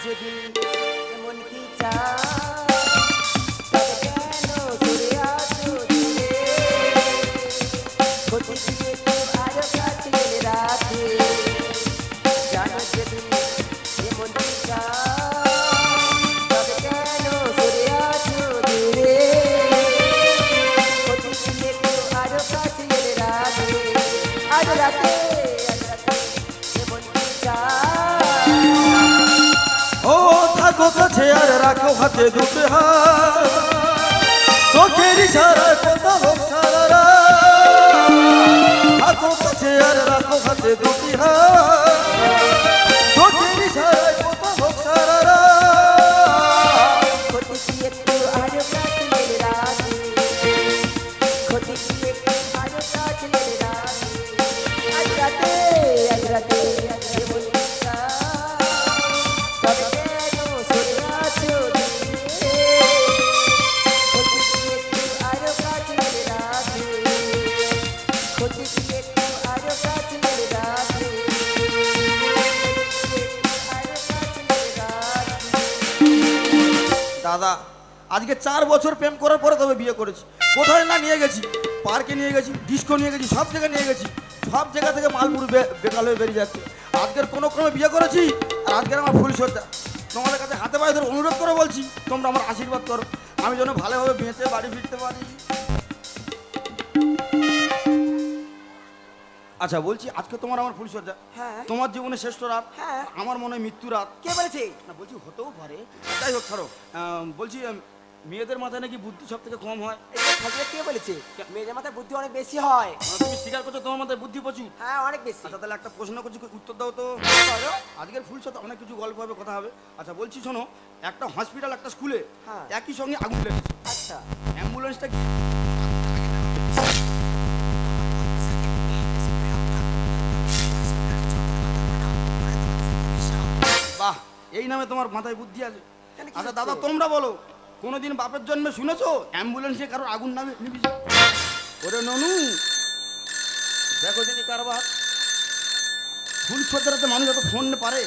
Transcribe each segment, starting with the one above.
যদি এমন কি চাও কেন সরে আসো দূরে ক্ষতি দিয়ে তো আরো কাছে এনে রাখে জানো যদি এমন কি চাও কেন সরে আসো দূরে ক্ষতি দিয়ে তো আরো কাছে এনে রাখে আজ রাতে এমন কি চাও ও থাকো কাছে আর রাখো হাতে দুটো হাত চোখের ইশারায় কত হোক সারা থাকো কাছে আর রাখো হাতে দুটি হাত চোখের ইশারায় কত হোক সারা ক্ষতি দিয়ে একটু আরো কাছে এনে রাখে ক্ষতি দিয়ে একটু আরো কাছে এনে রাখে আজ রাতে এমন কি চাও তবে কেন সরে আছো দূরে ক্ষতি দিয়ে একটু আরো কাছে এনে রাখে ক্ষতি দিয়ে একটু আরো কাছে এনে রাখে আরো কাছে এনে রাখে দাদা আজকে 4 বছর প্রেম করার পরে তবে বিয়ে করেছি কোথায় না নিয়ে গেছি পার্কে নিয়ে গেছি ডিস্কো নিয়ে গেছি সব জায়গায় নিয়ে গেছি সব জায়গা থেকে মালপুর বেকাল হয়ে বেরিয়ে যাচ্ছে আজকের কোনো ক্রমে বিয়ে করেছি আর আজকের আমার ফুল সজ্জা তোমাদের কাছে হাতে পায়ে ধরে অনুরোধ করে বলছি তোমরা আমার আশীর্বাদ করো আমি যেন ভালোভাবে বেঁচে বাড়ি ফিরতে পারি আচ্ছা বলছি আজকে তোমার আমার ফুল সজ্জা হ্যাঁ। তোমার জীবনে শ্রেষ্ঠ রাত হ্যাঁ। আমার মনে হয় মৃত্যু রাত কে বলেছে না বলছি হতেও পারে যাই হোক ছাড়ো বলছি মেয়েদের মাথায় নাকি বুদ্ধি সব থেকে কম হয় এটা থাকলে কে বলেছে মেয়েদের মাথায় বুদ্ধি অনেক বেশি হয় তুমি স্বীকার করছো তোমার মাথায় বুদ্ধি প্রচুর হ্যাঁ অনেক বেশি আচ্ছা তাহলে একটা প্রশ্ন করছি উত্তর দাও তো করো। আজকের ফুল সাথে অনেক কিছু গল্প হবে কথা হবে আচ্ছা বলছি শোনো একটা হসপিটাল একটা স্কুলে হ্যাঁ। একই সঙ্গে আগুন লেগেছে আচ্ছা অ্যাম্বুলেন্সটা কি বাহ এই নামে তোমার মাথায় বুদ্ধি আছে কেন কি আচ্ছা হচ্ছে? দাদা তোমরা বলো কোনোদিন বাপের জন্মে শুনেছো অ্যাম্বুলেন্সে কারোর আগুন নামে নিবিছে ওরে ননু দেখো যদি কারবার ফুল সজ্জাতে মানুষ এত ফোন পারে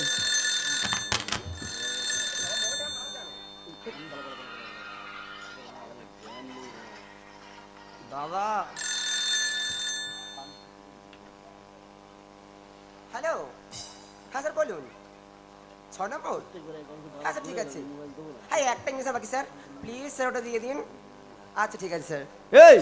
দাদা হ্যালো হ্যাঁ স্যার বলুন 6 নম্বর আচ্ছা ঠিক আছে হ্যাঁ একটা ইংলিশ বাকি স্যার প্লিজ স্যার ওটা দিয়ে দিন আচ্ছা ঠিক আছে স্যার এই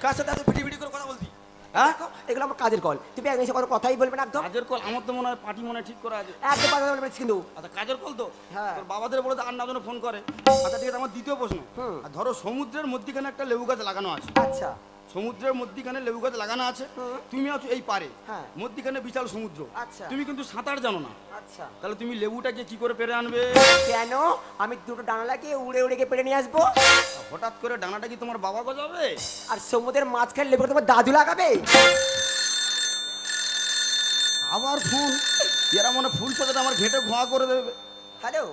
কার সাথে এত পিটি পিটি করে কথা বলতি হ্যাঁ দেখো এগুলো আমার কাজের কল তুমি একদম এসে কোনো কথাই বলবে না একদম কাজের কল আমার তো মনে হয় পার্টি মনে হয় ঠিক করা আছে একদম কথা বলবে না কিন্তু আচ্ছা কাজের কল তো হ্যাঁ। তোর বাবাদের বলে তো আর না যেন ফোন করে আচ্ছা ঠিক আছে আমার দ্বিতীয় প্রশ্ন হুম। আর ধরো সমুদ্রের মধ্যিখানে একটা লেবু গাছ লাগানো আছে আচ্ছা সমুদ্রের মধ্যিখানে লেবু গাছ লাগানো আছে হুম। তুমি আছো এই পারে হ্যাঁ। মধ্যিখানে বিশাল সমুদ্র আচ্ছা। তুমি কিন্তু সাঁতার জানো না আচ্ছা তাহলে তুমি লেবুটাকে কি করে পেরে আনবে কেন আমি দুটো ডানা লাগিয়ে উড়ে উড়ে গিয়ে পেরে নিয়ে আসবো হঠাৎ করে ডানাটা কি তোমার বাবা গজাবে আর সমুদ্রের মাঝখানে লেবু তোমার দাদু লাগাবে আবার ফোন এরা মনে হয় ফুল সাজাটা আমার ঘেটে ঘোয়া করে দেবে হ্যালো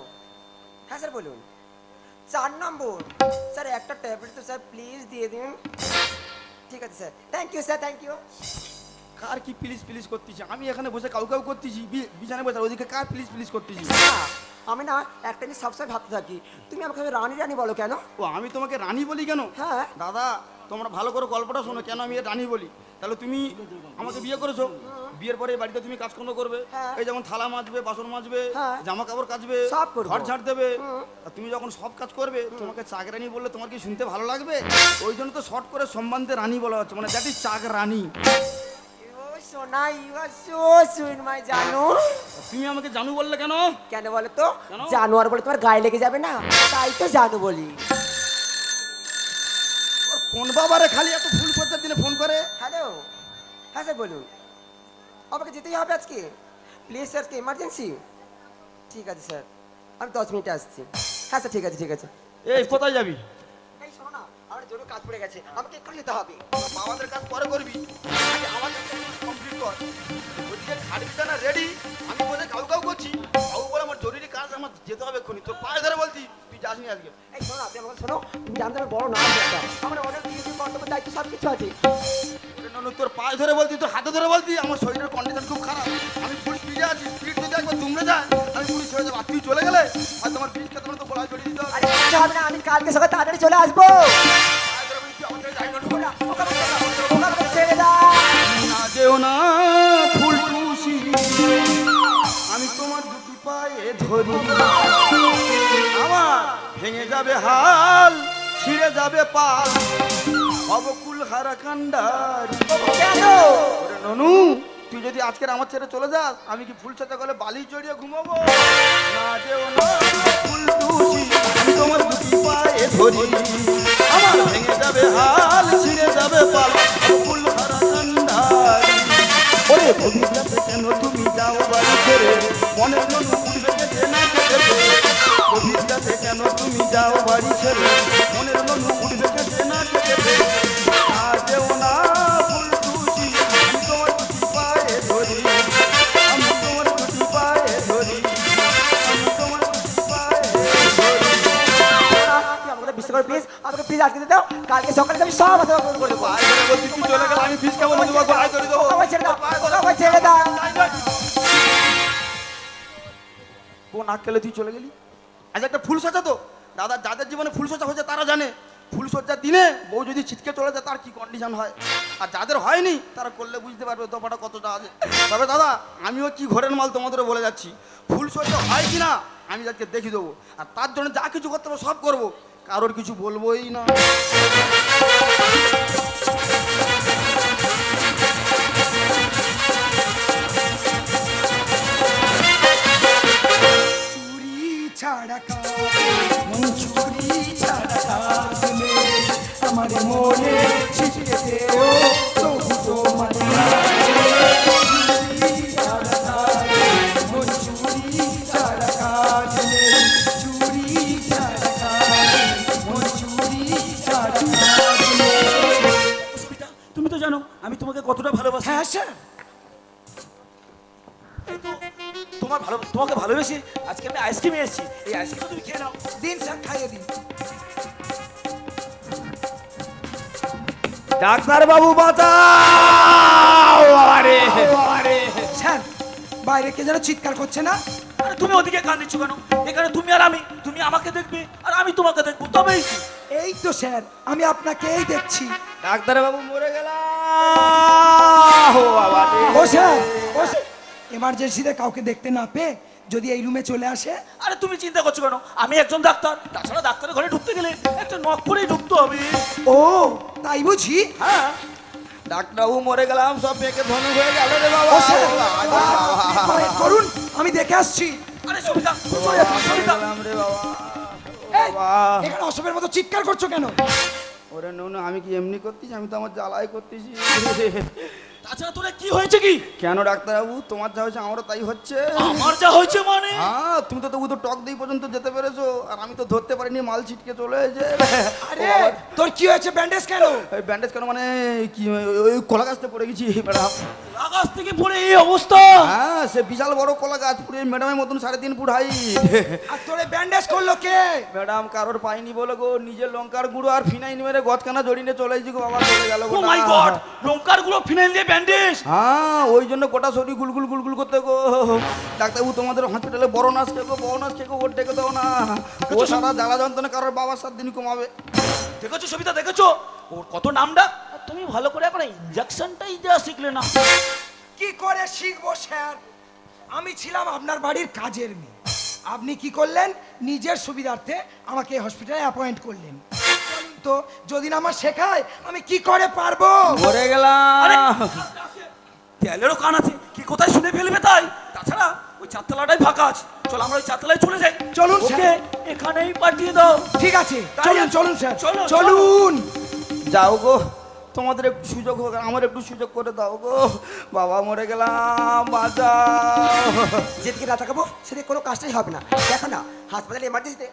হ্যাঁ স্যার বলুন 4 নম্বর স্যার একটা ট্যাবলেট তো স্যার প্লিজ দিয়ে দিন ঠিক আছে sir thank you sir thank you কার কি প্লিজ প্লিজ করতেছি আমি এখানে বসে কাউ কাউ করতেছি বিছানায় বসে ওদিকে কার প্লিজ প্লিজ করতেছি আমি না একটা জিনিস সবসময় ভাবতে থাকি তুমি আমাকে রানী রানী বলো কেন ও আমি তোমাকে রানী বলি কেন হ্যাঁ দাদা তোমরা ভালো করে গল্পটা শোনো কেন আমি রানী বলি তাহলে তুমি আমাকে বিয়ে করেছো বিয়ের পরে এই বাড়িতে তুমি কাজকর্ম করবে হ্যাঁ। এই যেমন থালা মাজবে বাসন মাজবে হ্যাঁ। জামা কাপড় কাচবে সব করবো। ঘর ঝাড় দেবে হুম। আর তুমি যখন সব কাজ করবে তোমাকে চাকরানি বললে তোমার কি শুনতে ভালো লাগবে ওই জন্য তো শর্ট করে সম্বন্ধে রানী বলা হচ্ছে মানে দ্যাট ইজ চাকরানি সোনা you are so sweet my জানু তুমি আমাকে জানু বললে কেন কেন বলো তো কেন? জানোয়ার বলে তোমার গায়ে লেগে যাবে না তাই তো জানু বলি কোন বাবারে খালি এত ফুল সজ্জার দিনে ফোন করে হ্যালো হ্যাঁ স্যার বলুন আমাকে যেতেই হবে আজকে প্লিজ স্যার আজকে এমার্জেন্সি ঠিক আছে স্যার আমি 10 মিনিটে আসছি হ্যাঁ স্যার ঠিক আছে ঠিক আছে এই কোথায় যাবি এই শোনো না আমার জোরে কাজ পড়ে গেছে আমাকে একটু যেতে হবে বাবাদের কাজ পরে করবি আগে আমাদের কমপ্লিট কর ওদিকে খাটবিটা না রেডি আমি বলে কাউ কাউ করছি কাউ বলে আমার জরুরি কাজ আমার যেতে হবে এক্ষুনি তোর পায়ে ধরে বলছি তুই যাসনি আজকে এই শোনো আপনি আমাকে শোনো তুমি জানতে হবে বড় না আমার অনেক কিছু কর্তব্য দায়িত্ব সব কিছু আছে ননু তোর পায়ে ধরে বলতি তোর হাতে ধরে বলতি আমার শরীরের কন্ডিশন খুব খারাপ আমি ফুল স্পিডে আছি স্পিড যদি একবার দুমড়ে যায় আমি পুলিশ ছেড়ে যাবো আর তুই চলে গেলে আর তোমার বিষ খেতে তো গলায় জড়িয়ে দিতে হবে আরে কিছু হবে না, আমি কালকে সকালে তাড়াতাড়ি চলে আসবো। আয় তোরা বলি, তুই আমার ছেড়ে যাই না, ঢুকো না। ওকে ছেড়ে দাও। না যেও না ফুল টুসি, আমি তোমার দুটি পায়ে ধরি, আমার ভেঙে যাবে হাল, ছিঁড়ে যাবে পাল, অবকুল হারা কান্ডার। কেন? ওরে ননু, তুই যদি আজকের আমার ছেড়ে চলে যাস, আমি কি ফুল সাথে গলে বালি জড়িয়ে ঘুমাবো? না যেও না ফুল টুসি, আমি তোমার দুটি পায়ে ধরি, আমার ভেঙে যাবে হাল, ছিঁড়ে যাবে পাল, অবকুল হারা কান্ডার। ওরে ভবিষ্যতে কেন তুমি যাও বাড়ি ছেড়ে, মনের ননু উঠবে কেটে না কেটে, ভবিষ্যতে কেন তুমি যাও বাড়ি ছেড়ে, মনের ননু উঠবে কেটে না কেটে। না যেও না ফুল টুসি, আমি তোমার দুটি পায়ে ধরি, আমি তোমার দুটি পায়ে ধরি, আমি তোমার দুটি পায়ে ধরি। তুই আমাকে বিশ্বাস করে প্লিজ, আমাকে প্লিজ আজকে দিয়ে দাও, কালকে সকালে আমি সব কথা করে দেবো। পায়ে ধরে বলছি, তুই চলে গেলে আমি ফিস কেমন দেবো, পায়ে ধরে দেবো। আমাকে ছেড়ে দাও, আমাকে ছেড়ে দাও। কোন আক্কেলে তুই চলে গেলি? আজ একটা ফুল সজ্জা তো দাদা, যাদের জীবনে ফুল সজ্জা হয়েছে তারা জানে ফুল সজ্জার দিনে বউ যদি ছিটকে চলে যায় তার কি কন্ডিশন হয়, আর যাদের হয়নি তারা করলে বুঝতে পারবে দফাটা কতটা আছে। তবে দাদা, আমিও কি ঘরের মাল তোমাদের বলে যাচ্ছি, ফুল সজ্জা হয় কি না আমি যাকে দেখিয়ে দেবো, আর তার জন্য যা কিছু করতে হবে সব করবো, কারোর কিছু বলবোই না। চুরি ছাড়া মন চুরি ছাড়া কাজ নেই, আমার মনে ছিটকে দেও তবু তোমার চুরি ছাড়া কাজ, মন চুরি ছাড়া কাজ নেই, চুরি ছাড়া কাজ, মন চুরি ছাড়া কাজ নেই। সুমিতা, তুমি তো জানো আমি তোমাকে কতটা ভালোবাসি। হ্যাঁ স্যার, তোমাকে ভালোবেসে আজকে আমি আইসক্রিম এসেছি, এই আইসক্রিম তুমি খেয়ে নাও। দিন স্যার, খাইয়ে দিন। ডাক্তার বাবু বাঁচাও! আরে স্যার, বাইরে কে যেন চিৎকার করছে না? আরে তুমি ওদিকে কান দিচ্ছ কেন? এখানে তুমি আর আমি, তুমি আমাকে দেখবে আর আমি তোমাকে দেখবো, তবেই কি। এই তো স্যার, আমি আপনাকেই দেখছি। ডাক্তার বাবু মরে গেলাম। ও বাবা রে। ও স্যার, ও স্যার, এমার্জেন্সিতে কাউকে দেখতে না পেয়ে যদি এই রুমে চলে আসে। আরে তুমি চিন্তা করছো কেন? আমি একজন ডাক্তার, তাছাড়া ডাক্তারের ঘরে ঢুকতে গেলে একটা নক করেই ঢুকতে হবে। ও তাই বুঝি? হ্যাঁ, ডাক্তারবাবু মরে গেলাম, সব পেকে ধনু হয়ে গেল রে বাবা। ও স্যার, করুন, আমি দেখে আসছি। আরে সুমিতা, চলে যাচ্ছি, সুমিতা। গেলাম রে বাবা। এই, এখানে অসবের মতো চিৎকার করছো কেন? ওরে নুনু, আমি কি এমনি করতেছি? আমি তো আমার জ্বালাই করতেছি। তাছাড়া তোরা কি হয়েছে কি? কেন ডাক্তারবাবু, তোমার যা হয়েছে আমারও তাই হচ্ছে। আমার যা হয়েছে মানে? হ্যাঁ, তুমি তো তবু তো টক দিয়ে পর্যন্ত যেতে পেরেছো, আর আমি তো ধরতে পারিনি, মাল ছিটকে চলে এসেছে। আরে তোর কি হয়েছে? ব্যান্ডেজ কেন? ওই ব্যান্ডেজ কেন মানে কি, ওই কলা গাছতে পড়ে গেছি ম্যাডাম। আকাশ থেকে পড়ে এই অবস্থা? হ্যাঁ, সে বিশাল বড় কলা গাছ, পুরো ম্যাডামের মতন 3.5 ফুট হাইট। আর তোরে ব্যান্ডেজ করলো কে? ম্যাডাম কারোর পাইনি বলে গো, নিজের লঙ্কার গুঁড়ো আর ফিনাইল মেরে গছখানা জড়িয়ে চলে এসেছি গো বাবা, চলে গেল ও মাই গড, লঙ্কার গুলো ফিনাইল দিয়ে ব্যান্ডেজ? হ্যাঁ, ওই জন্য গোটা শরীর গুলগুল গুলগুল করতে গো। ডাক্তারবাবু, তোমাদের হসপিটালে বড় নাচ খেকো, বড় নাচ খেকো, ওর ডেকে দাও না। ও সারা জ্বালা যন্ত্রণা কারোর বাবার 7 দিন কমাবে। দেখেছো সবিতা, দেখেছো ওর কত নামডা? আর তুমি ভালো করে এখন ইনজেকশনটাই দেওয়া শিখলে না। কি করে শিখবো স্যার? আমি ছিলাম আপনার বাড়ির কাজের মেয়ে, আপনি কি করলেন? নিজের সুবিধার্থে আমাকে হসপিটালে অ্যাপয়েন্ট করলেন। বলুন তো, যদি না আমার শেখায় আমি কি করে পারবো? মরে গেলাম। তেলেরও কান আছে, কি কোথায় শুনে ফেলবে তাই। তাছাড়া ওই 4তলাটাই ফাঁকা আছে, চল আমরা ওই 4তলায় চলে যাই। চলুন ওকে স্যার। এখানেই পাঠিয়ে দাও। ঠিক আছে, তাই চলুন আছে। চলুন স্যার, চলো, চলুন। যাও গো, তোমাদের একটু সুযোগ হোক, আমার একটু সুযোগ করে দাও গো। বাবা মরে গেলাম, বাঁচাও। যেদিকে না তাকাবো সেদিকে কোনো কাজটাই হবে না। দেখো না, হাসপাতালে এমার্জেন্সিতে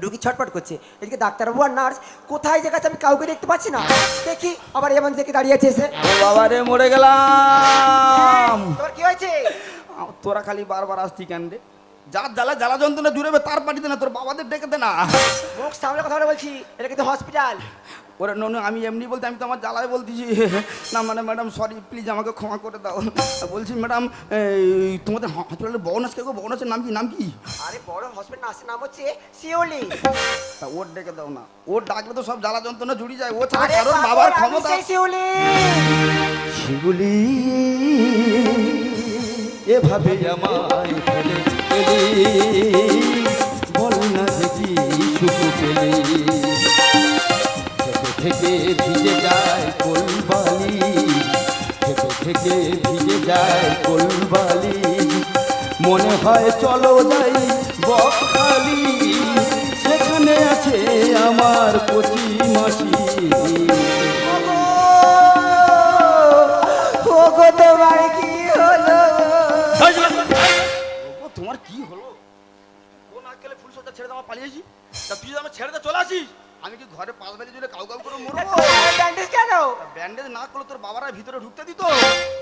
রুগী ছটপট করছে, এদিকে ডাক্তারবাবু আর নার্স কোথায় যে গেছে আমি কাউকে দেখতে পাচ্ছি না। দেখি আবার এমন থেকে দাঁড়িয়ে আছে এসে। ও বাবা রে, মরে গেলাম। তোর কি হয়েছে? তোরা খালি বারবার আসতি কেন রে? যার জ্বালা যন্ত্রণা জুড়েবে তার পাঠিয়ে দে না, তোর বাবাদের ডেকে দে না। মুখ সামনে কথা বলছি, এটা কিন্তু হসপিটাল। ওরে ননু আমি এমনি বলতে, আমি তো আমার জ্বালায় বলতেছি না। মানে ম্যাডাম সরি, প্লিজ আমাকে ক্ষমা করে দাও। বলছি ম্যাডাম তোমাদের হসপিটালে বগনাস কে গো? বগনাসের নাম কি? নাম কি? আরে বড় হসপিটাল নার্সের নাম হচ্ছে শিওলি। তা ওর ডেকে দাও না, ওর ডাকলে তো সব জ্বালা যন্ত্রণা জুড়ে যায়। ও ছাড়া আরে কারোর পাগল, বাবার আমি ক্ষমতা। সেই শিওলি। সেগুলি এভাবে আমায় ফেলে গেলি, বল না দেখি সুখ পেলি, থেকে ভিজে যায় কোলবালি, থেকে ভিজে যায় কোলবালি, মনে হয় চলো যাই বকখালি, সেখানে আছে আমার কচি মাসি। ওগো তোমার কি হলো? তোমার কি হলো? কোন আজকালে ফুল সজ্জা ছেড়ে দেওয়া পালিয়েছি? তা তুই যদি আমার ছেড়ে দে চলে আসিস, আমি কি ঘরে পাঁচ বেলি জুড়ে কাউ কাউ করে মরবো? ব্যান্ডেজ কেন? ব্যান্ডেজ না করলে তোর বাবারা ভিতরে ঢুকতে দিত?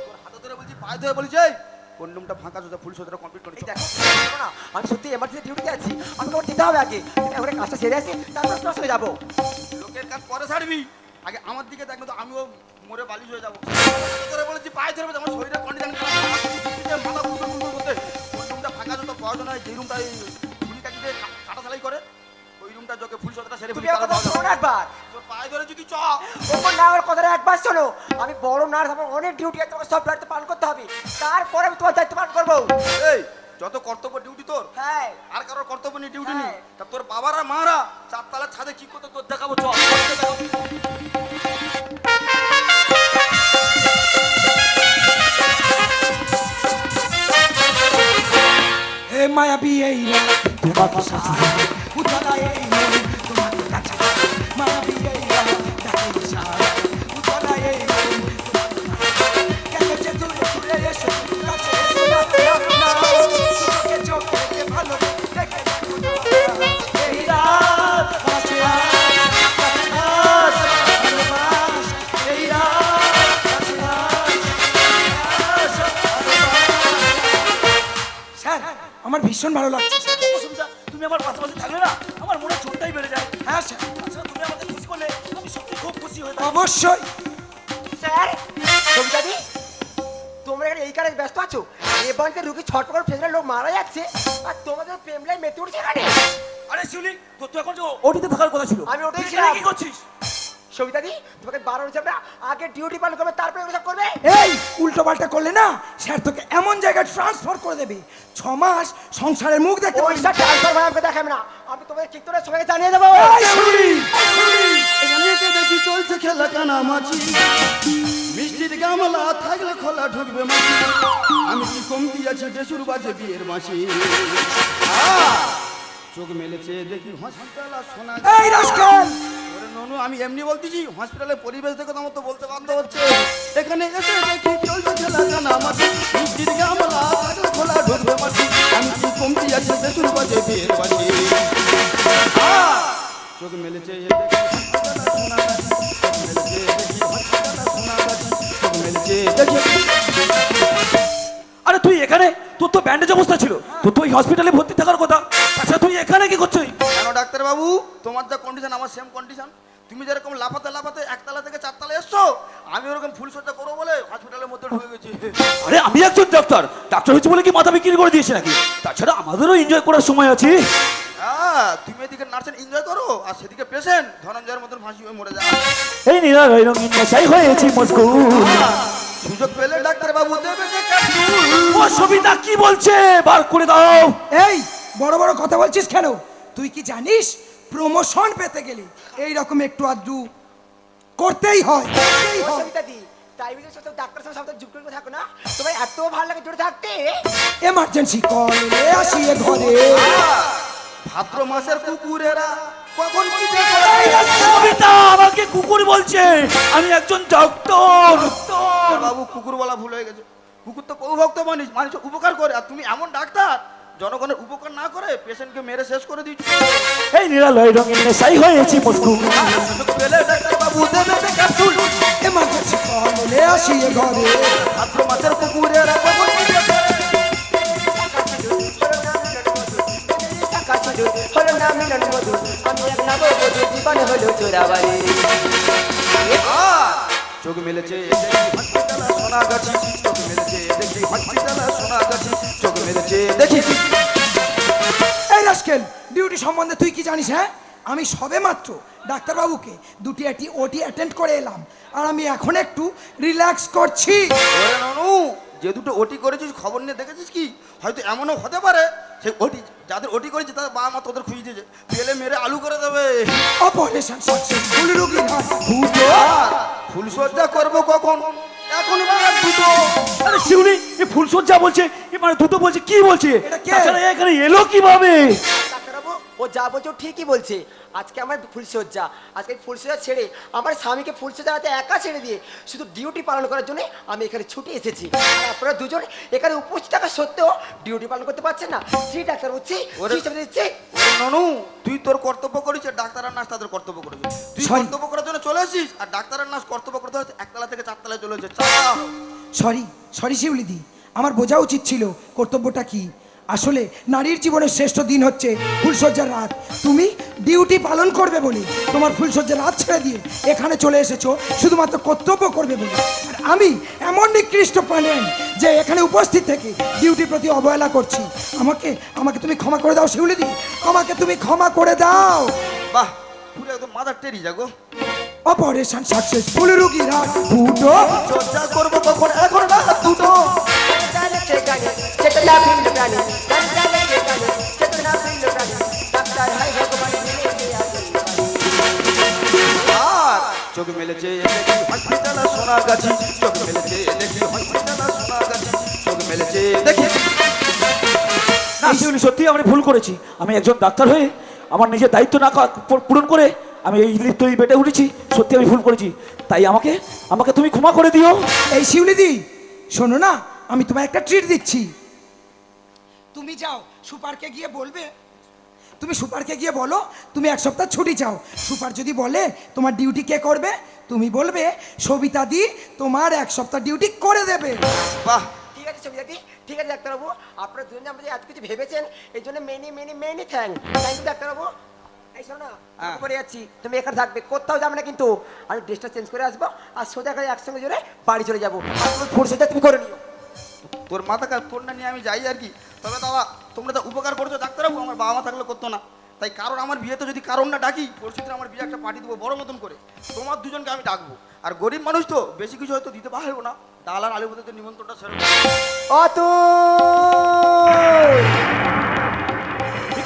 তোর হাতে ধরে বলছি, পায়ে ধরে বলছি, এই কন্ডমটা ফাঁকা সোজা ফুল সজ্জাটা কমপ্লিট করে এই দেখো, দেখো না, আমি সত্যি এমার্জেন্সি ডিউটিতে আছি, আমি তোমার যেতে হবে আগে। এখন কাজটা সেরে আসি, তারপর তোমার সঙ্গে যাবো। লোকের কাজ পরে ছাড়বি, আগে আমার দিকে দেখ না তো আমিও মরে বালিশ হয়ে যাবো। হাতে ধরে বলেছি, পায়ে ধরবে, আমার শরীরের কন্ডিশন মাথা কুকুর কুকুর করতে। ওই রুমটা ফাঁকা যত প্রয়োজন হয়, যে রুমটা এই গুলি কাটিতে কাটা সেলাই করে, ওই রুমটা যোগে ফুল সজ্জাটা সেরে তুমি আমার কথা শোনো না একবার। তোর পায়ে ধরে যদি চ। ওপর না আমার কথাটা একবার শোনো। আমি বড় নার্স, আমার অনেক ডিউটি আছে, তোমাকে সব দায়িত্ব পালন করতে হবে। তারপরে আমি তোমার দায়িত্ব পালন করবো। এই যত কর্তব্য ডিউটি তোর, হ্যাঁ, আর কারোর কর্তব্য নেই ডিউটি নেই। হ্যাঁ। তা তোর বাবারা মারা চারতলার ছাদে কি করতে তোর দেখাবো, চল। এ মায়াবী এই তোমাকে সাজা উতলা এই তোমাকে কাছে মায়াবী এই তাকে সাজা উতলা এই কেন যে দূরে দূরে এসো কাছে এসো না চোখে চোখে দেখে ভালো দেখে এই রাত কাছে এই রাত স্যার আমার ভীষণ ভালো লাগছে স্যার। তুমি আমার পাশাপাশি থাকলে না আমার মনে চোটটাই বেড়ে যায়। হ্যাঁ স্যার, তাছাড়া তুমি আমাকে খুশি করলে আমি সত্যি খুব খুশি হয়ে থাকি। অবশ্যই। স্যার, কবিতাদি, তোমরা এখানে এই কারণে ব্যস্ত আছো? এ বাড়িতে রুগী ছটফট করে ফেসলে লোক মারা যাচ্ছে, আর তোমাদের প্রেম লাইন মেতে উঠছে এখানে। আরে শিউলি, তোর তো এখন যে ওটিতে থাকার কথা ছিল, আমি ওটাই তুই ছিলাম। কি করছিস? সবিতাদি, তোমাকে 12 হিসাবে আগে ডিউটি পালন করবে, তারপরে এগুলো সব করবে। এই উল্টো পাল্টা করলে না স্যার তোকে এমন জায়গায় ট্রান্সফার করে দেবে, 6 মাস সংসারের মুখ দেখতে ওই পারবি স্যার না। ট্রান্সফার ভাই আমাকে দেখাবে না, আমি তোমাদের ঠিক করে সবাইকে জানিয়ে দেবো। এই শুনি, এখানে এসে দেখি চলছে খেলা কানামাছি, মিষ্টির গামলা থাকলে খোলা ঢুকবে মাছি, আমি কি কমতি আছে দেশুর বাজে বিয়ের মাছি। চোখ মেলেছে দেখি হসপিটাল আর সোনা। এই রাস্কেল, ওরে ননু, আমি এমনি বলতেছি, হসপিটালের পরিবেশ দেখে তো আমার তো বলতে বাধ্য হচ্ছে। এখানে এসে দেখি চলছে খেলা কানামাছি, মিষ্টির গামলা থাকলে খোলা ঢুকবে মাছি, আমি কি কমতি আছে দেশুর বাজে বিয়ের মাছি। চোখ মেলেছে দেখি হসপিটাল আর সোনা গাছি, চোখ মেলেছে দেখি হসপিটাল আর সোনা গাছি, চোখ মেলেছে দেখি। আরে তুই এখানে, তোর তো ব্যান্ডেজ অবস্থা ছিল, তোর তো ওই হসপিটালে ভর্তি থাকার কথা। আচ্ছা তুই এখানে কি করছিস? কেন ডাক্তারবাবু, তোমার যা কন্ডিশন আমার সেম কন্ডিশন। তুমি যেরকম লাফাতে লাফাতে একতলা থেকে চারতলা এসছো, আমি ওরকম ফুল সজ্জা করবো বলে হসপিটালের মধ্যে ঢুকে গেছি। আরে আমি একজন ডাক্তার, ডাক্তার হয়েছে বলে কি মাথা বিক্রি করে দিয়েছে নাকি? তাছাড়া আমাদেরও এনজয় করার সময় আছে। হ্যাঁ, তুমি এদিকে নার্সেন এনজয় করো আর সেদিকে পেশেন্ট ধনঞ্জয়ের মতন ফাঁসি হয়ে মরে যায়। এই নিরালয় রঙিন নেশাই হয়েছি মজগুল। সুযোগ পেলে ডাক্তারবাবু দেবে যে ক্যাপসুল। ও সবিতা কি বলছে, বার করে দাও। এই বড় বড় কথা বলছিস কেন? তুই কি জানিস প্রমোশন পেতে গেলে এই রকম একটু আধটু করতেই হয়, করতেই হয়। সবিতাদি, ডায়াবেটিস সাথে ডাক্তার সাথে যুক্ত করে থাকো না, তোমার এত ভালো লাগে জুড়ে থাকতে। এমার্জেন্সি কলে আসিয়ে ঘরে ভাদ্র মাসের কুকুরেরা কখন কি যে সবিতা আমাকে কুকুর বলছে, আমি একজন ডাক্তার। বাবু কুকুর বলা ভুল হয়ে গেছে। কুকুর তো প্রভুভক্ত মানুষ, মানুষের উপকার করে, আর তুমি এমন ডাক্তার জনগণের উপকার না করে পেশেন্টকে মেরে শেষ করে দিচ্ছ। এই নিরালয় রঙিন নেশাই হয়েছি মজগুল। সুযোগ পেলে ডাক্তারবাবু দেবে যে ক্যাপসুল। এমার্জেন্সি কলে আসিয়ে ঘরে ভাদ্র মাসের কুকুরেরা কখন কি যে করে। মধুর হলো না মিলন মধুর আমি এক নববধূ জীবন হলো চোরাবাড়ি চোখ মেলেছে দেখি হসপিটালে সোনা গাছি, চোখ মেলেছে দেখি হসপিটালে সোনা গাছি, চোখ মেলেছে দেখি। এই রাস্কেল, ডিউটি সম্বন্ধে তুই কি জানিস? হ্যাঁ, আমি সবে মাত্র ডাক্তারবাবুকে দুটি ওটি অ্যাটেন্ড করে এলাম, আর আমি এখন একটু রিল্যাক্স করছি। ওরে ননু, যে দুটো ওটি করেছিস খবর নিয়ে দেখেছিস কি? হয়তো এমনও হতে পারে সেই ওটি যাদের ওটি করেছে তাদের বাবা মা তোদের খুঁজে দিয়েছে, পেলে মেরে আলু করে দেবে। অপারেশন সাকসেসফুল, রোগী ফুলসজ্জা করবো কখন? এখন বেলা দুটো। আরে শিউলি, এ ফুলসজ্জা বলছে, এ মানে দুটো বলছে, কি বলছে? এটা কে? তাছাড়া এখানে এলো কিভাবে? ডাক্তারবাবু, ও যা বলছে ও ঠিকই বলছে। আজকে আমার ফুলসজ্জা, আজকে ফুলসজ্জা ছেড়ে আমার স্বামীকে ফুলসজ্জাতে একা ছেড়ে দিয়ে শুধু ডিউটি পালন করার জন্য আমি এখানে ছুটে এসেছি। আর আপনারা দুজন এখানে উপস্থিত থাকা সত্ত্বেও ডিউটি পালন করতে পারছেন না। জি ডাক্তার বলছি, দিচ্ছি। ওরে ননু, তুই তোর কর্তব্য করেছিস, ডাক্তার আর নার্স তাদের কর্তব্য করেছে। তুই Sorry. কর্তব্য করার জন্য চলে আসিস, আর ডাক্তার আর নার্স কর্তব্য করতে হচ্ছে একতলা থেকে চারতলায় চলে এসেছে। সরি শিউলিদি, আমার বোঝা উচিত ছিল কর্তব্যটা কি। আসলে নারীর জীবনের শ্রেষ্ঠ দিন হচ্ছে ফুলসজ্জার রাত। তুমি ডিউটি পালন করবে বলে তোমার ফুলসজ্জার রাত ছেড়ে দিয়ে এখানে চলে এসেছো শুধুমাত্র কর্তব্য করবে বলে। আর আমি এমন নিকৃষ্ট প্রাণেন যে এখানে উপস্থিত থেকে ডিউটির প্রতি অবহেলা করছি। আমাকে তুমি ক্ষমা করে দাও শিউলিদি, আমাকে তুমি ক্ষমা করে দাও। বাহ, পুরো একদম মাথার টেরি যাগো। অপারেশন সাকসেসফুল, রোগী রাত দুটো। চর্চা করবো কখন? এখন বেলা দুটো। চেতনা ভিন্ন প্রাণী, চেতনা ভিন্ন প্রাণী, ডাক্তার হাই ভগবান আর চোখ মেলেছে দেখি হসপিটালে সোনা গাছি, চোখ মেলেছে দেখি হসপিটালে সোনা গাছি, চোখ মেলেছে দেখি। না শিউলি, সত্যি আমি ভুল করেছি। আমি একজন ডাক্তার হয়ে আমার নিজের দায়িত্ব না পূরণ করে আমি এই তৈরি বেটে উঠেছি। সত্যি আমি ভুল করেছি, তাই আমাকে তুমি ক্ষমা করে দিও। এই শিউলিদি, শোনো না, আমি তোমায় একটা ট্রিট দিচ্ছি। তুমি যাও সুপারকে গিয়ে বলবে, তুমি সুপারকে গিয়ে বলো তুমি এক সপ্তাহ ছুটি চাও। সুপার যদি বলে তোমার ডিউটি কে করবে, তুমি বলবে সবিতা দি তোমার এক সপ্তাহ ডিউটি করে দেবে। বাহ, ঠিক আছে সবিতাদি, ঠিক আছে ডাক্তারবাবু, আপনারা দুজন আমাদের এত কিছু ভেবেছেন এই জন্য মেনি থ্যাংক ইউ ডাক্তারবাবু। এই শোনো না, হ্যাঁ। করে যাচ্ছি, তুমি এখানে থাকবে, কোথাও যাবে না কিন্তু। আমি ড্রেসটা চেঞ্জ করে আসবো আর সোজা করে একসঙ্গে জোরে বাড়ি চলে যাবো। আর তুমি ফুলসজ্জা তুমি করে নিও। তোর মাথা কাজ, তোর না নিয়ে আমি যাই আর কি। তবে দাদা, তোমরা তো উপকার করছো ডাক্তারবাবু, আমার বাবা মা থাকলে করতো না। তাই কারণ আমার বিয়েতে যদি কারণ না ডাকি, পরিস্থিতি আমার বিয়ে একটা পার্টি দেবো বড় মতন করে, তোমার দুজনকে আমি ডাকবো। আর গরিব মানুষ তো বেশি কিছু হয়তো দিতে পারবো না, ডাল আর আলু বোধ নিমন্ত্রণটা সেরে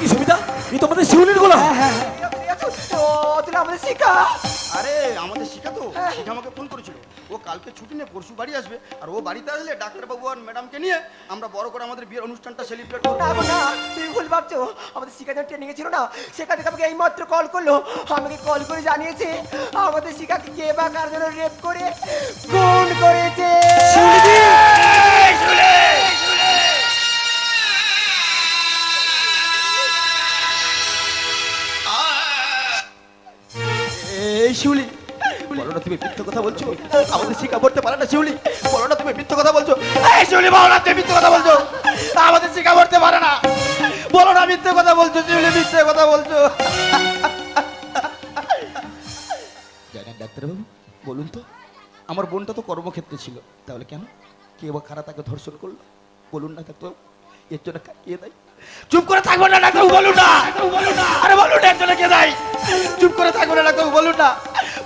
কি সুবিধা? এই তো আমাদের শিউলির গোলা। তুমি আমাদের শিখা। আরে আমাদের শিখা তো, শিখা আমাকে ফোন করেছিল, ও কালকে ছুটি নিয়ে পরশু বাড়ি আসবে। আর ও বাড়িতে আসলে ডাক্তারবাবু আর ম্যাডামকে নিয়ে আমরা বড় করে আমাদের বিয়ের অনুষ্ঠানটা সেলিব্রেট করবো। না গো না, তুমি ভুল ভাবছো। আমাদের শিখা যখন ট্রেনিংয়ে ছিল না, সেখান থেকে আমাকে এইমাত্র কল করলো। আমাকে কল করে জানিয়েছে আমাদের শিখাকে কে বা কার জন্য রেপ করে খুন করেছে। এই শিউলি, বলো না তুমি মিথ্যে কথা বলছো, আমাদের শিখা পড়তে পারে না। শিউলি, বলো না তুমি মিথ্যে কথা বলছো। এই শিউলি, বলো না তুমি মিথ্যে কথা বলছো, আমাদের শিখা পড়তে পারে না। বলো না মিথ্যে কথা বলছো শিউলি, মিথ্যে কথা বলছো। জানেন ডাক্তারবাবু, বলুন তো, আমার বোনটা তো কর্মক্ষেত্রে ছিল, তাহলে কেন কে বা খারাপ তাকে ধর্ষণ করলো? বলুন না ডাক্তারবাবু, এর জন্য কে দেয়? চুপ করে থাকবো না ডাক্তারবাবু, বলুন না, বলুন না, আরে বলুন না, এর জন্য কে দেয়? চুপ করে থাকবো না ডাক্তারবাবু, বলুন না,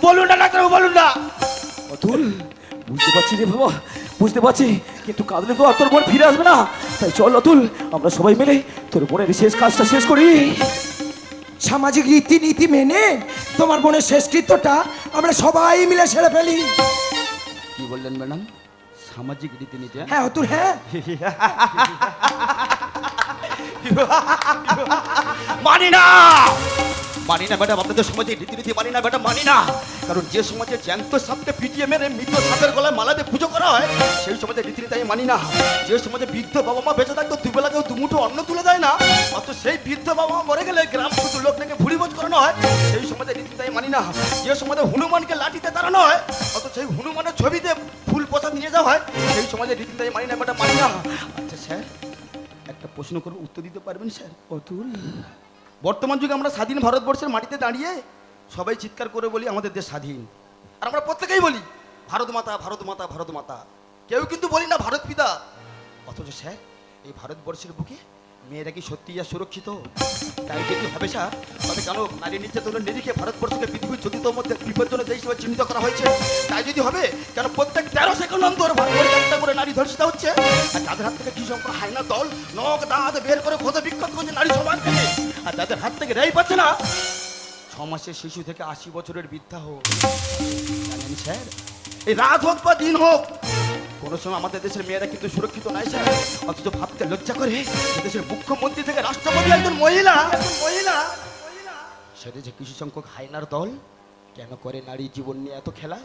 বলুন না ডাক্তারবাবু, বলুন না। অতুল, বুঝতে পারছি রে বাবা, বুঝতে পারছি, কিন্তু কাঁদলে তো আর তোর বোন ফিরে আসবে না। তাই চল অতুল, আমরা সবাই মিলে তোর বোনের শেষ কাজটা শেষ করি। সামাজিক রীতিনীতি মেনে তোমার বোনের শেষকৃত্যটা আমরা সবাই মিলে সেরে ফেলি। কি বললেন ম্যাডাম? সামাজিক রীতিনীতি? হ্যাঁ অতুল, হ্যাঁ। মানি না, মানি না ম্যাডাম, আপনাদের সমাজে রীতিনীতি মানি না ম্যাডাম, মানি না। কারণ যে সমাজে জ্যান্ত সাপকে পিটিয়ে মেরে মৃত সাপের গলায় মালা দিয়ে পুজো করা হয়, সেই সমাজে রীতিনীতি আমি মানি না। যে সমাজে বৃদ্ধ বাবা মা বেঁচে থাকতো দুবেলা কেউ দুমুঠো অন্ন তুলে দেয় না, অত সেই বৃদ্ধ বাবা মা মরে গেলে গ্রাম শুধু লোক থেকে ভুড়িভোজ করানো হয়, সেই সমাজে রীতিনীতি আমি মানি না। যে সমাজে হনুমানকে লাঠিতে দাঁড়ানো হয়, অত সেই হনুমানের ছবিতে ফুল প্রসাদ নিয়ে যাওয়া হয়, সেই সমাজে রীতিনীতি আমি মানি না ম্যাডাম, মানি না। আচ্ছা স্যার, একটা প্রশ্ন করবো, উত্তর দিতে পারবেন স্যার? অতুল, বর্তমান যুগে আমরা স্বাধীন ভারতবর্ষের মাটিতে দাঁড়িয়ে সবাই চিৎকার করে বলি আমাদের দেশ স্বাধীন। আর আমরা প্রত্যেকেই বলি ভারত মাতা, ভারত মাতা, ভারত মাতা। কেউ কিন্তু বলি না ভারত পিতা। অথচ স্যার, এই ভারতবর্ষের বুকে মেয়েরা কি সত্যিই আর সুরক্ষিত? তাই যদি হবে স্যার, তবে কেন নারী নির্যাতনের নিরিখে ভারতবর্ষকে পৃথিবীর চতুর্থ মধ্যে বিপজ্জনক দেশ হিসেবে চিহ্নিত করা হয়েছে? তাই যদি হবে, কেন প্রত্যেক 13 সেকেন্ড অন্তর ভারতবর্ষে একটা করে নারী ধর্ষিত হচ্ছে? আর তাদের হাত থেকে কি সংখ্যক হাইনা দল নখ দাঁত বের করে ক্ষত বিক্ষত করছে নারী সমাজ থেকে? আর তাদের হাত থেকে রেই পাচ্ছে না 6 মাসের শিশু থেকে 80 বছরের বৃদ্ধা হোক। জানেন স্যার, এই রাত হোক বা দিন হোক, কোনো সময় আমাদের দেশের মেয়েরা কিন্তু সুরক্ষিত নয় স্যার। অথচ ভাবতে লজ্জা করে দেশের মুখ্যমন্ত্রী থেকে রাষ্ট্রপতি একজন মহিলা। সে দেশে কিছু সংখ্যক হাইনার দল কেন করে নারীর জীবন নিয়ে এত খেলা?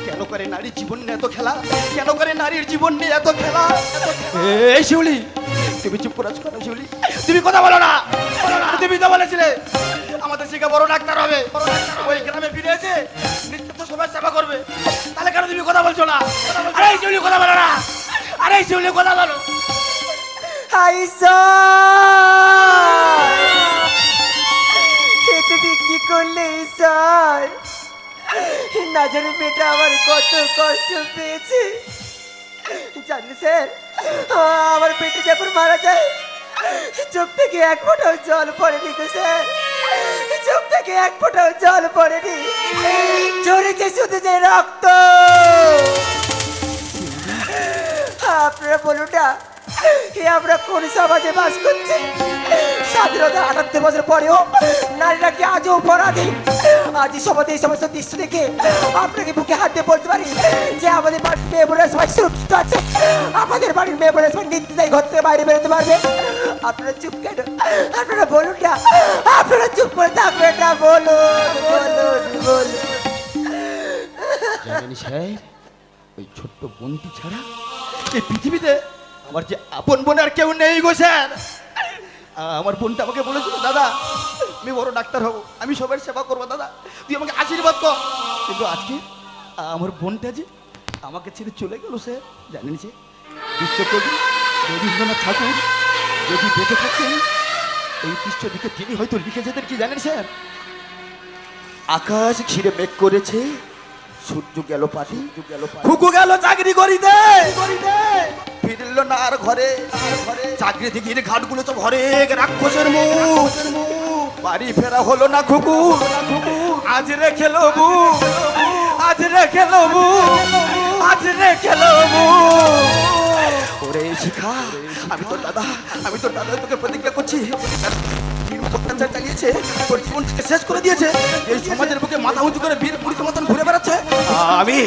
কেন করে নারীর জীবন নিয়ে এত খেলা? কেন করে নারীর জীবন নিয়ে এত খেলা? এই শিউলি, তুমি চুপ করে আছো কেন শিউলি? তুমি কথা বলো না। তুমি তো বলেছিলে আমাদের শিখে বড় ডাক্তার হবে, ওই গ্রামে ফিরে এসে নিত্য সবাই সেবা করবে। তাহলে কেন তুমি কথা বলছো না? আরে এই শিউলি কথা বলো না। আরে এই শিউলি কথা বলো। হাই স্যার, তুমি কি করলে স্যার? না জানি মেয়েটা আমার কত কষ্ট পেয়েছে। জানি স্যার, আমার পেটে যখন মারা যায় চোখ থেকে এক ফোঁটাও জল পড়েনি গো স্যার। চোখ থেকে এক ফোঁটাও জল পড়েনি, ঝরেছে শুধু যে রক্ত। আপনারা বলুন না, আমরা কোন সমাজে বাস করছি? স্বাধীনতা 78 বছর পরেও নারীরা কি আজও অপরাধী? আজ সমাজে এই সমস্ত দৃশ্য দেখে আপনাকে বুকে হাত দিয়ে বলতে পারি যে আমাদের বাড়ির মেয়ে বোনেরা সবাই সুরক্ষিত আছে। আমাদের বাড়ির মেয়ে বোনেরা সবাই নির্দ্বিধায় ঘর থেকে বাইরে বেরোতে পারবে। আপনারা চুপ কেন? আপনারা বলুন না, আপনারা চুপ করে থাকবেন না। বলুন বলুন বলুন। জানেন স্যার, ওই ছোট্ট বোনটি ছাড়া এই পৃথিবীতে আমার যে আপন বোন আর কেউ নেই গো স্যার। আমার বোনটা আমাকে বলেছিল, দাদা আমি বড় ডাক্তার হব, আমি সবার সেবা করবো, দাদা তুই আমাকে আশীর্বাদ কর। কিন্তু আজকে আমার বোনটা যে আমাকে ছেড়ে চলে গেল স্যার। জানেন যে বিশ্বকবি রবীন্দ্রনাথ ঠাকুর যদি বেঁচে থাকতেন এই দৃশ্য লিখে তিনি হয়তো লিখে যেতেন কি জানেন স্যার? আকাশ ঘিরে মেঘ করেছে, সূর্য গেল পাটি, খুকু গেল চাকরি করিতে, ফিরল না আর ঘরে। চাকরি থেকে ঘাটগুলো তো ভরে রাক্ষসের মুখ, বাড়ি ফেরা হলো না খুকু। আজ রেখে লবু, আজ রেখে লবু, আজ রেখে লবু। ওরে শিখা, আমি তোর দাদা, আমি তোর দাদা তোকে প্রতিজ্ঞা করছি, অত্যাচার চালিয়েছে, তোর জীবনটাকে শেষ করে দিয়েছে, এই সমাজের বুকে মাথা উঁচু করে বীর পুরুষের মতন ঘুরে বেড়াচ্ছে। আমি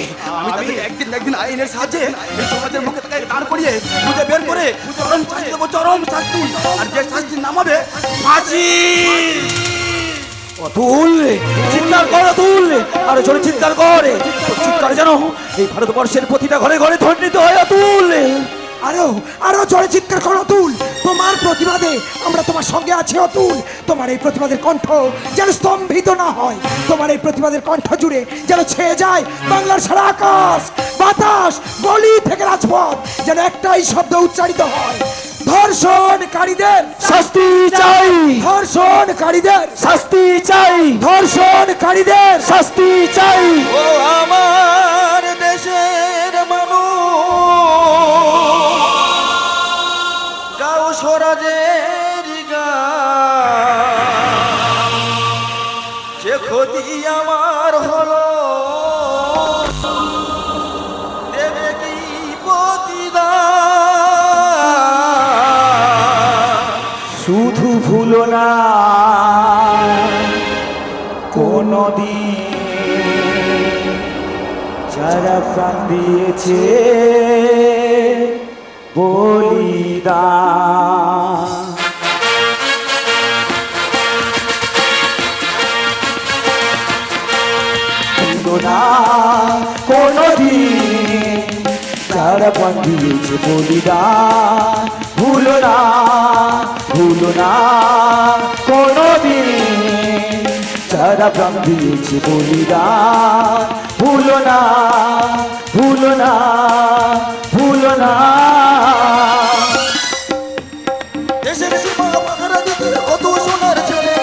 তাকে একদিন না একদিন আইনের সাহায্যে এই সমাজের বুকে তাকে দাঁড় করিয়ে খুঁজে বের করে চরম শাস্তি দেবো, চরম শাস্তি। আর যে শাস্তির নাম হবে ফাঁসি। অতুল, চিৎকার কর অতুল, আরো জোরে চিৎকার করে। চিৎকার যেন এই ভারতবর্ষের প্রতিটা ঘরে ঘরে ধ্বনিত হয় অতুল। আরো আরো জোরে চিৎকার করো অতুল। তোমার প্রতিবাদে আমরা তোমার সঙ্গে আছি অতুল। তোমার এই প্রতিবাদের কণ্ঠ যেন স্তম্ভিত না হয়, তোমার এই প্রতিবাদের কণ্ঠ জুড়ে যেন ছেয়ে যায় বাংলার সারা আকাশ বাতাস, গলি থেকে রাজপথ, যেন একটাই শব্দ উচ্চারিত হয়, ধর্ষণকারীদের শাস্তি চাই, ধর্ষণকারীদের শাস্তি চাই, ধর্ষণকারীদের শাস্তি চাই। ও আমার দেশের মানুষ, গাও স্বরাজের গান, যে ক্ষতি আমার হলো দেবে কি প্রতিদান? শুধু ভুলো না কোনদিন যারা প্রাণ দিয়েছে বলিদান। ভুলো না কোনদিন যারা প্রাণ দিয়েছে বলিদান। ভুলো না, ভুলো না কোনদিন যারা প্রাণ দিয়েছে বলিদান। ভুলো না, ভুলো না, ভুলো না। দেশের সীমা পাহারা দিতে কত সোনার ছেলে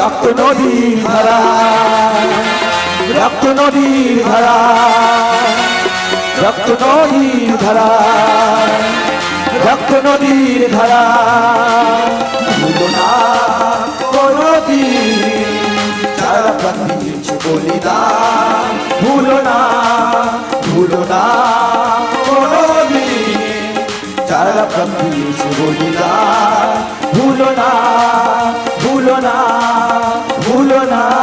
রক্ত নদীর ধারা, রক্ত নদীর ধারা, রক্ত নদীর ধারা, রক্ত নদীর ধারা। ভুলো না কোনদিন যারা প্রাণ দিয়েছে বলিদান, ভুলো না, ভুলো না কোনদিন যারা প্রাণ দিয়েছে বলিদান, ভুলো না, ভুলো না, ভুলো না।